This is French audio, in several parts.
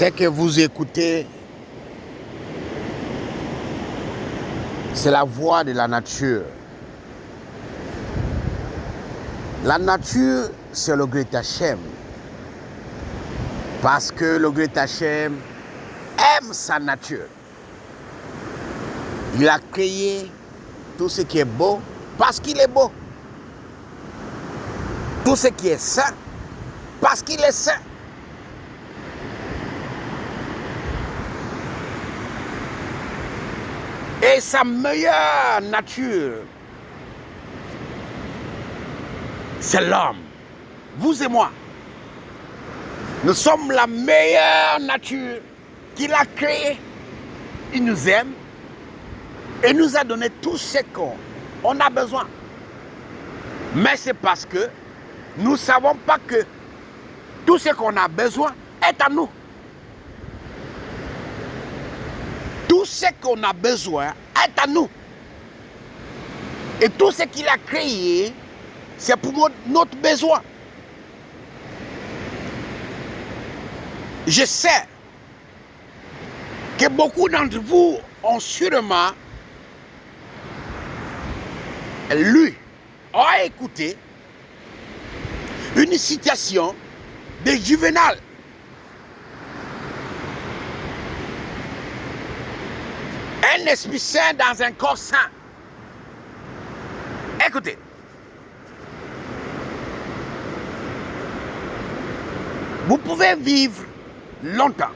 Ce que vous écoutez, c'est la voix de la nature. La nature, c'est le Great Hachem. Parce que le Great Hachem aime sa nature. Il a créé tout ce qui est beau parce qu'il est beau. Tout ce qui est saint parce qu'il est saint. Et sa meilleure nature, c'est l'homme. Vous et moi. Nous sommes la meilleure nature qu'il a créée. Il nous aime et nous a donné tout ce qu'on a besoin. Mais c'est parce que nous ne savons pas que tout ce qu'on a besoin est à nous. Tout ce qu'on a besoin est à nous. Et tout ce qu'il a créé, c'est pour notre besoin. Je sais que beaucoup d'entre vous ont sûrement lu, ont écouté une citation de Juvenal. Un esprit saint dans un corps saint. Écoutez. Vous pouvez vivre longtemps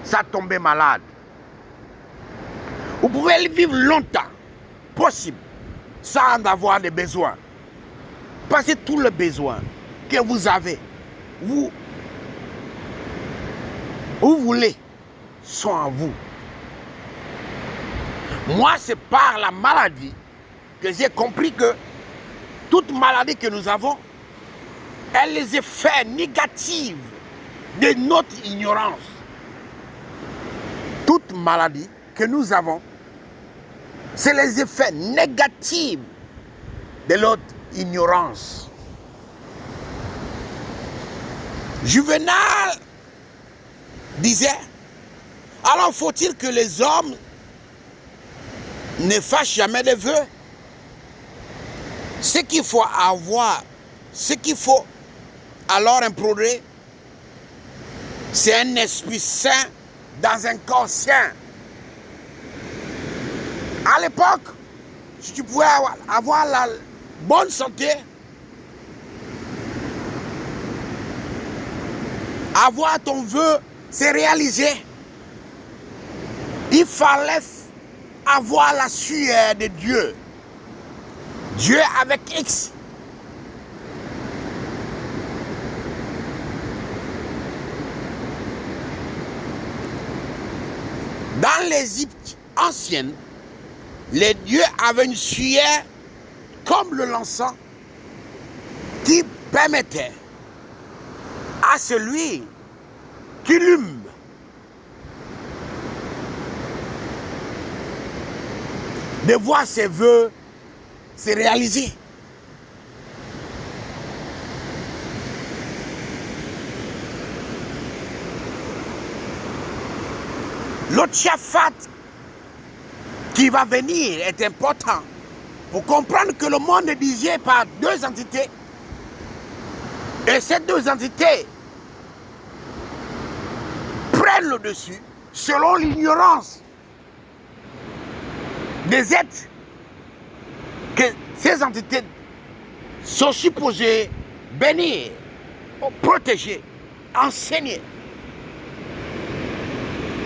sans tomber malade. Vous pouvez vivre longtemps, possible, sans avoir de besoins. Parce que tous les besoins que vous avez, vous voulez, sont en vous. Moi, c'est par la maladie que j'ai compris que toute maladie que nous avons, elle les effets négatifs de notre ignorance. Toute maladie que nous avons, c'est les effets négatifs de notre ignorance. Juvenal disait, alors faut-il que les hommes ne fassent jamais de vœux? Ce qu'il faut avoir, ce qu'il faut alors un progrès, c'est un esprit saint dans un corps saint. À l'époque, si tu pouvais avoir la bonne santé, avoir ton vœu, c'est réaliser. Il fallait avoir la sueur de Dieu. Dieu avec X. Dans l'Égypte ancienne, les dieux avaient une sueur comme le l'encens qui permettait à celui qui l'hume de voir ses vœux se réaliser. L'autre Shaphat qui va venir est important pour comprendre que le monde est dirigé par deux entités. Et ces deux entités prennent le dessus selon l'ignorance des êtres que ces entités sont supposées bénir, protéger, enseigner.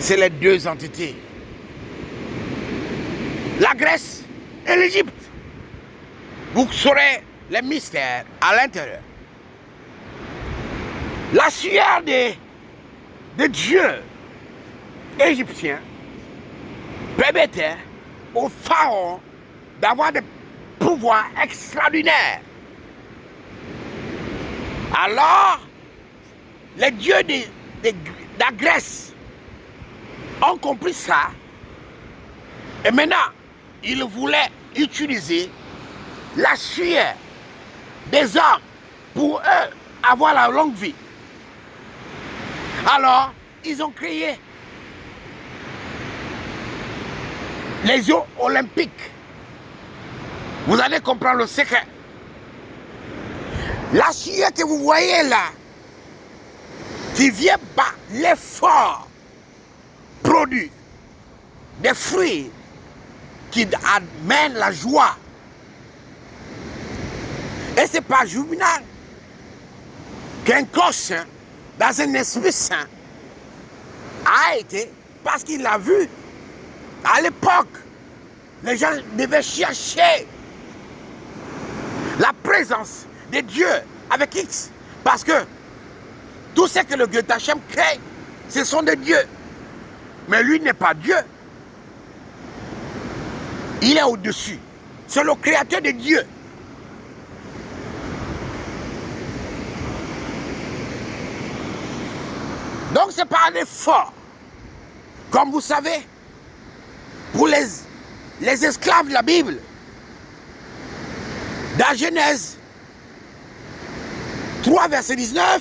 C'est les deux entités. La Grèce et l'Égypte. Vous saurez les mystères à l'intérieur. La sueur de Dieu égyptien permettait au pharaon d'avoir des pouvoirs extraordinaires. Alors, les dieux de la Grèce ont compris ça. Et maintenant, ils voulaient utiliser la sueur des hommes pour eux avoir la longue vie. Alors, ils ont créé les Jeux olympiques, vous allez comprendre le secret. La sueur que vous voyez là, qui vient par l'effort produit des fruits qui amènent la joie. Et c'est pas Juvenal qu'un coche dans un esprit saint a été, parce qu'il l'a vu. À l'époque, les gens devaient chercher la présence de Dieu avec X. Parce que tout ce que le Dieu d'Hachem crée, ce sont des dieux. Mais lui n'est pas Dieu. Il est au-dessus. C'est le créateur de Dieu. Donc c'est pas un effort. Comme vous savez, pour les esclaves de la Bible, dans Genèse 3, verset 19,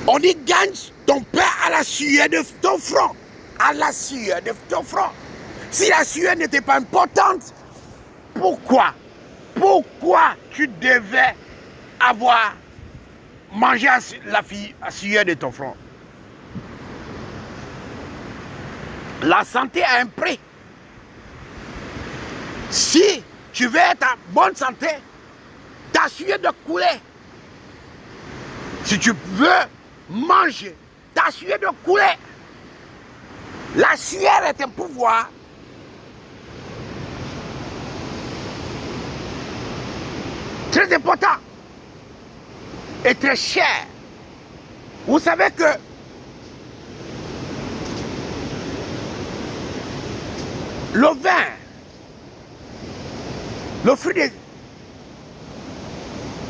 on dit gagne ton pain à la sueur de ton front. À la sueur de ton front. Si la sueur n'était pas importante, pourquoi tu devais avoir mangé la sueur de ton front? La santé a un prix. Si tu veux être en bonne santé, ta sueur doit couler. Si tu veux manger, ta sueur doit couler. La sueur est un pouvoir très important et très cher. Vous savez que le vin, le fruit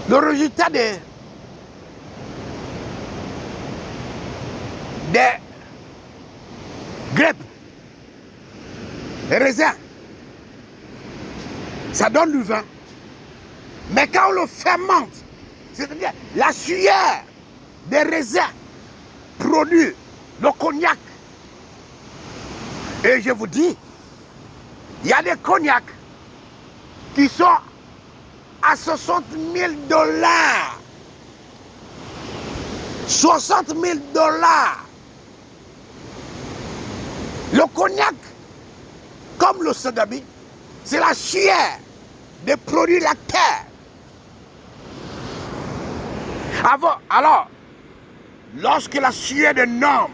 le résultat des grapes, des raisins, ça donne du vin. Mais quand on le fermente, c'est-à-dire la sueur des raisins produit le cognac. Et je vous dis, il y a des cognacs qui sont à 60 000 $. 60 000 $. Le cognac, comme le sodabi, c'est la sueur des produits lactaires. Alors, lorsque la sueur d'un homme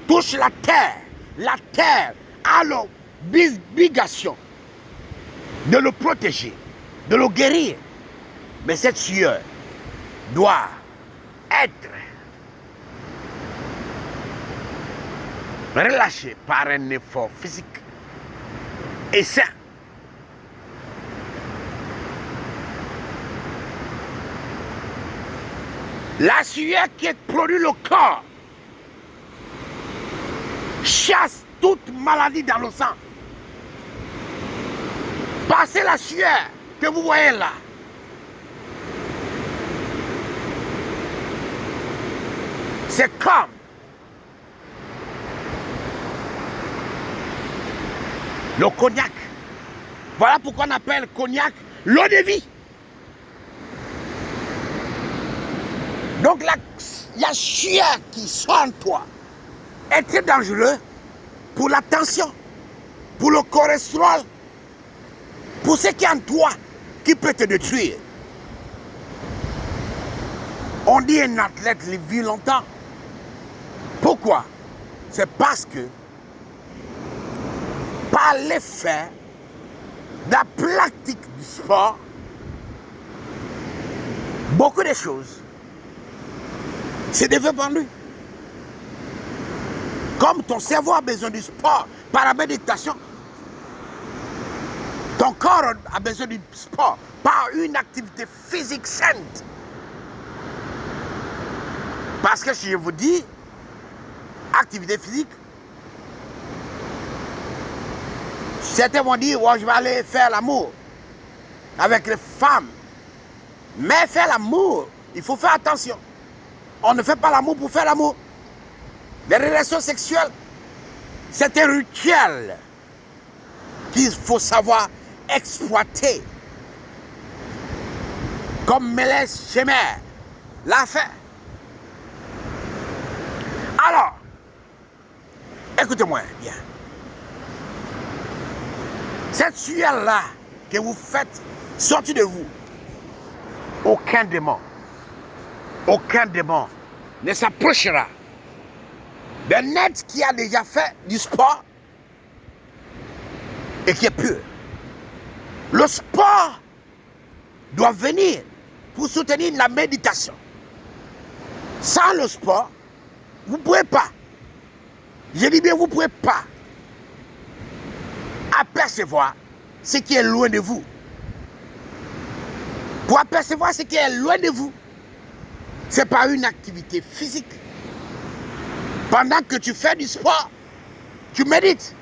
touche la terre a l'obligation de le protéger, de le guérir. Mais cette sueur doit être relâchée par un effort physique et sain. La sueur qui produit le corps chasse toute maladie dans le sang. Passez la sueur que vous voyez là. C'est comme le cognac. Voilà pourquoi on appelle cognac l'eau de vie. Donc la sueur qui sort en toi est très dangereux pour la tension, pour le cholestérol, pour ce qui est en toi qui peut te détruire. On dit un athlète vit longtemps. Pourquoi? C'est parce que par l'effet de la pratique du sport, beaucoup de choses se développent en lui. Comme ton cerveau a besoin du sport par la méditation, ton corps a besoin du sport par une activité physique sainte. Parce que si je vous dis activité physique, certains vont dire, oh, je vais aller faire l'amour avec les femmes. Mais faire l'amour, il faut faire attention. On ne fait pas l'amour pour faire l'amour. Les relations sexuelles, c'est un rituel qu'il faut savoir exploiter. Comme Mélès Chemer l'a fait. Alors, écoutez-moi bien. Cette sueur-là que vous faites sortir de vous, aucun démon ne s'approchera d'un être qui a déjà fait du sport et qui est pur. Le sport doit venir pour soutenir la méditation. Sans le sport, vous ne pouvez pas. Je dis bien, vous ne pouvez pas apercevoir ce qui est loin de vous. Pour apercevoir ce qui est loin de vous, c'est par une activité physique. Pendant que tu fais du sport, tu médites.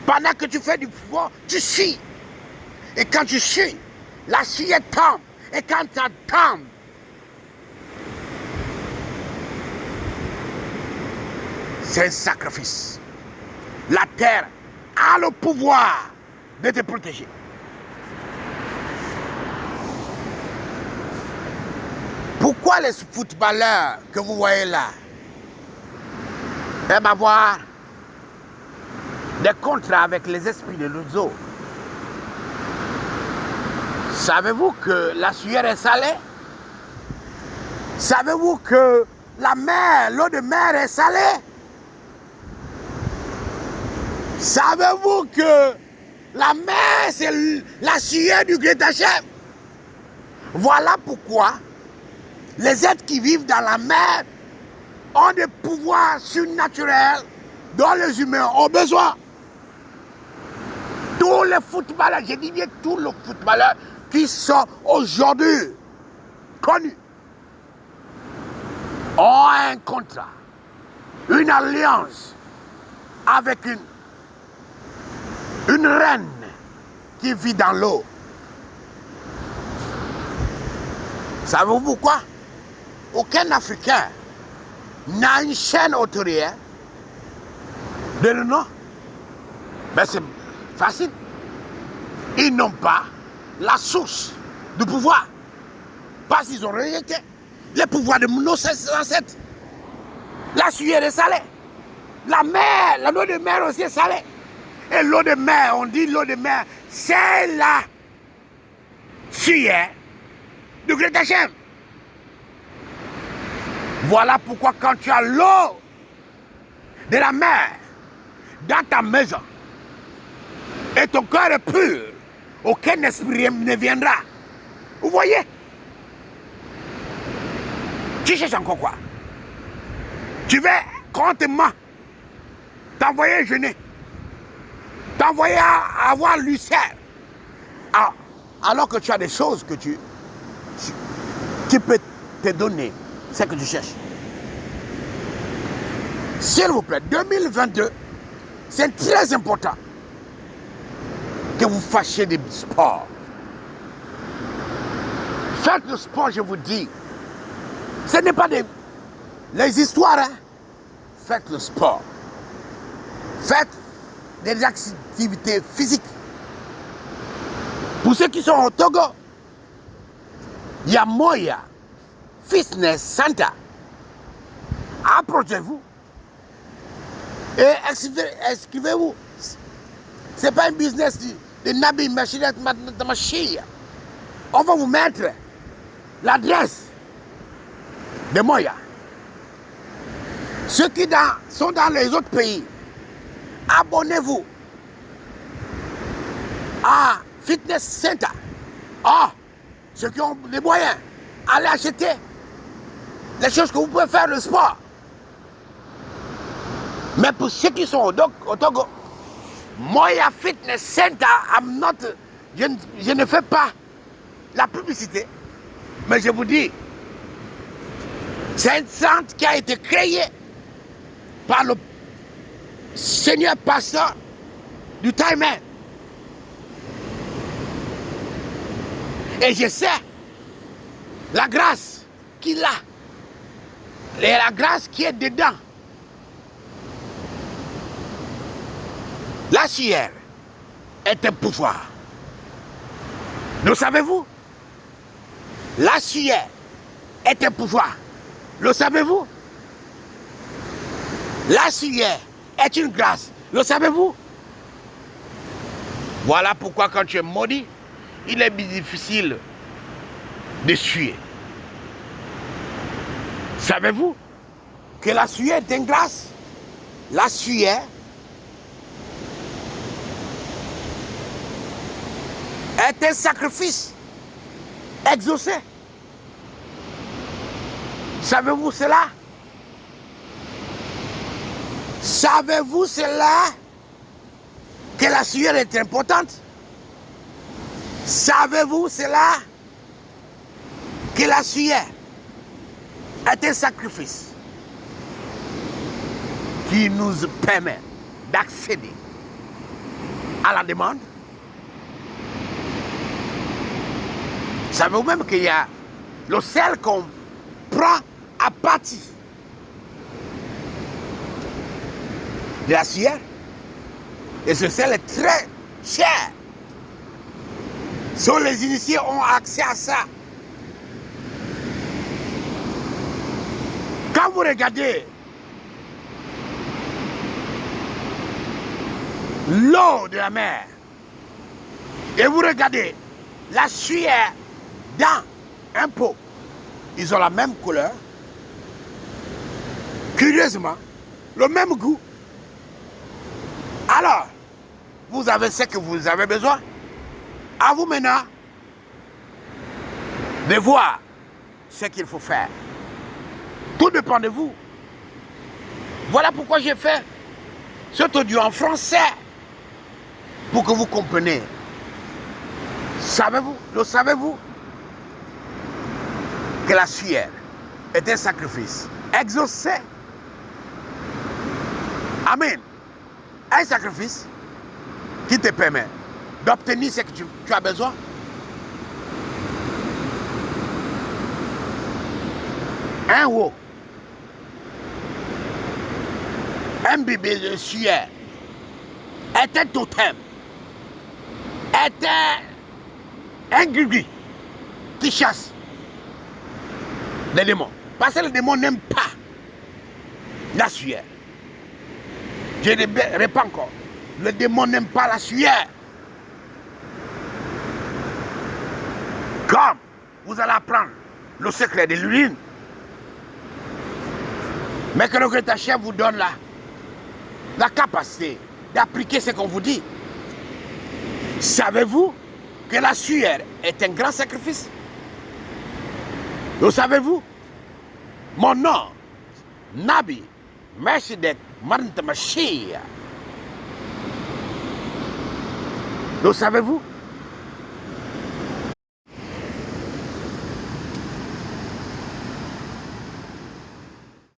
Pendant que tu fais du sport, tu chies. Et quand tu chies, la sueur tombe. Et quand ça tombe, c'est un sacrifice. La terre a le pouvoir de te protéger. Pourquoi les footballeurs que vous voyez là aiment avoir des contrats avec les esprits de l'oiseau? Savez-vous que la sueur est salée? Savez-vous que la mer, l'eau de mer est salée? Savez-vous que la mer, c'est la sueur du Grétachem? Voilà pourquoi les êtres qui vivent dans la mer ont des pouvoirs surnaturels dont les humains ont besoin. Tous les footballeurs, je dis bien tous les footballeurs qui sont aujourd'hui connus ont un contrat, une alliance avec une reine qui vit dans l'eau. Savez-vous pourquoi? Aucun Africain n'a une chaîne autoritaire de le nom. Mais c'est facile. Ils n'ont pas la source du pouvoir. Parce qu'ils ont rejeté les pouvoirs de nos ancêtres. La sueur est salée. La mer, l'eau de mer aussi est salée. Et l'eau de mer, on dit l'eau de mer, c'est la sueur du Grétachem. Voilà pourquoi quand tu as l'eau de la mer dans ta maison et ton cœur est pur, aucun esprit ne viendra. Vous voyez? Tu cherches encore quoi? Tu veux contentement t'envoyer jeûner, t'envoyer à avoir l'ulcère, alors que tu as des choses que tu peux te donner. C'est ce que tu cherches. S'il vous plaît, 2022, c'est très important que vous fassiez du sport. Faites le sport, je vous dis. Ce n'est pas les histoires, hein. Faites le sport. Faites des activités physiques. Pour ceux qui sont au Togo, il y a Moya Fitness Center. Approchez-vous et inscrivez-vous. Ce n'est pas un business de Nabi Machinet Machia. On va vous mettre l'adresse de Moya. Ceux qui sont dans les autres pays, abonnez-vous à Fitness Center. Ceux qui ont les moyens, allez acheter les choses que vous pouvez faire le sport. Mais pour ceux qui sont au Togo, Moya Fitness Center, je ne fais pas la publicité, mais je vous dis, c'est un centre qui a été créé par le Seigneur pasteur du Taïmen. Et je sais la grâce qu'il a, et la grâce qui est dedans, La sueur est un pouvoir. Le savez-vous? La sueur est un pouvoir. Le savez-vous? La sueur est une grâce. Le savez-vous? Voilà pourquoi quand tu es maudit, il est difficile de suer. Savez-vous que la sueur est une grâce? La sueur est un sacrifice exaucé. Savez-vous cela? Savez-vous cela? Que la sueur est importante? Savez-vous cela? Que la sueur est un sacrifice qui nous permet d'accéder à la demande? Savez-vous même qu'il y a le sel qu'on prend à partir de la sueur? Et ce sel est très cher. Seuls les initiés ont accès à ça. Quand vous regardez l'eau de la mer et vous regardez la sueur dans un pot, ils ont la même couleur, curieusement, le même goût. Alors, vous avez ce que vous avez besoin. À vous maintenant de voir ce qu'il faut faire. Tout dépend de vous. Voilà pourquoi j'ai fait cet audio en français. Pour que vous compreniez. Savez-vous, le savez-vous, que la sueur est un sacrifice exaucé? Amen. Un sacrifice qui te permet d'obtenir ce que tu as besoin. Un haut, un bébé de sueur est un totem, est un guigui qui chasse les démons. Parce que les démons n'aiment pas la sueur. Je répète encore, le démon n'aime pas la sueur. Comme vous allez apprendre le secret de l'urine, mais que le Créateur chef vous donne la capacité d'appliquer ce qu'on vous dit. Savez-vous que la sueur est un grand sacrifice? Le savez-vous? Mon nom, Nabi Melchizedek Mantamachiya. Le savez-vous?